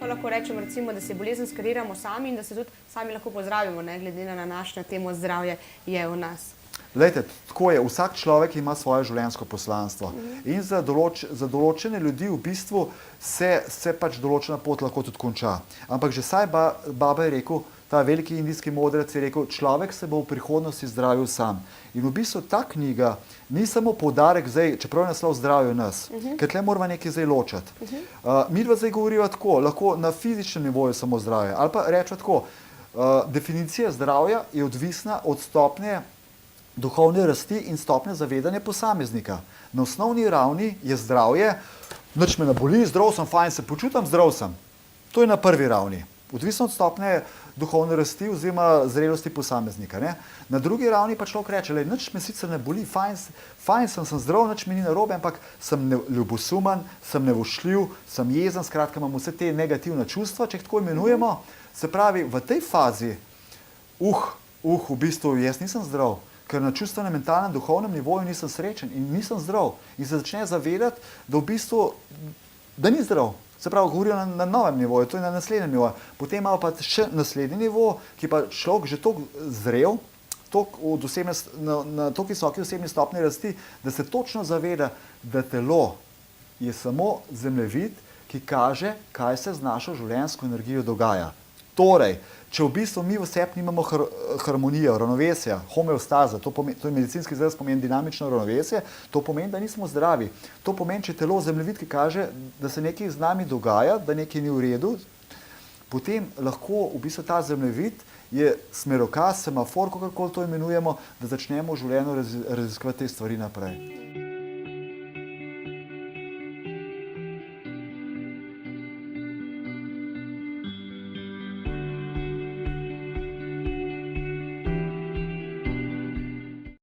Pa lahko rečemo, recimo, da se bolezen skreiramo sami in da se tudi sami lahko pozdravimo, ne, glede na današnjo temo zdravje je v nas. Glejte, tako je, vsak človek ima svoje življenjsko poslanstvo in za določene ljudi v bistvu se pač določena pot lahko tudi konča. Ampak že saj baba je rekel, ta veliki indijski modrec je rekel, človek se bo v prihodnosti zdravil sam. In v bistvu ta knjiga ni samo poudarek zdaj, čeprav je naslov Zdravje v nas, ker tle moramo nekaj zdaj ločiti. Midva zdaj govoriva tako, lahko na fizičnem nivoju samo zdravje, ali pa rečeva tako, definicija zdravja je odvisna od stopnje duhovne rasti in stopnje zavedanja posameznika. Na osnovni ravni je zdravje, nič me ne boli, zdrav sem, fajn se počutim, zdrav sem. To je na prvi ravni. Odvisno od stopnje duhovne rasti oziroma zrelosti posameznika. Ne? Na drugi ravni pa človek reče, nič me sicer ne boli, fajn sem zdrav, nič mi ni narobe, ampak sem ljubosumen, sem nevošljiv, sem jezen, skratka imam vse te negativne čustva, če jih tako imenujemo. Se pravi, v tej fazi, v bistvu jaz nisem zdrav, ker na čustvenem, mentalnem, duhovnem nivoju nisem srečen in nisem zdrav. In se začne zavedati, da v bistvu, da ni zdrav. Se pravi, govorijo na novem nivoju, to je na naslednjem nivoju. Potem imamo pa še naslednji nivo, ki pa človek že toliko zrel, na toliko visoki osebni stopnji rasti, da se točno zaveda, da telo je samo zemljevid, ki kaže, kaj se z našo življenjsko energijo dogaja. Torej, če v bistvu mi v sebi nimamo harmonijo, ravnovesja, homeostaza, to je medicinski izraz, pomeni dinamično ravnovesje, to pomeni, da nismo zdravi. To pomeni, če telo zemljevid, ki kaže, da se nekaj z nami dogaja, da nekaj ni v redu, potem lahko v bistvu ta zemljevid je smerokaz, semafor, kakorkoli to imenujemo, da začnemo v življenju raziskovati te stvari naprej.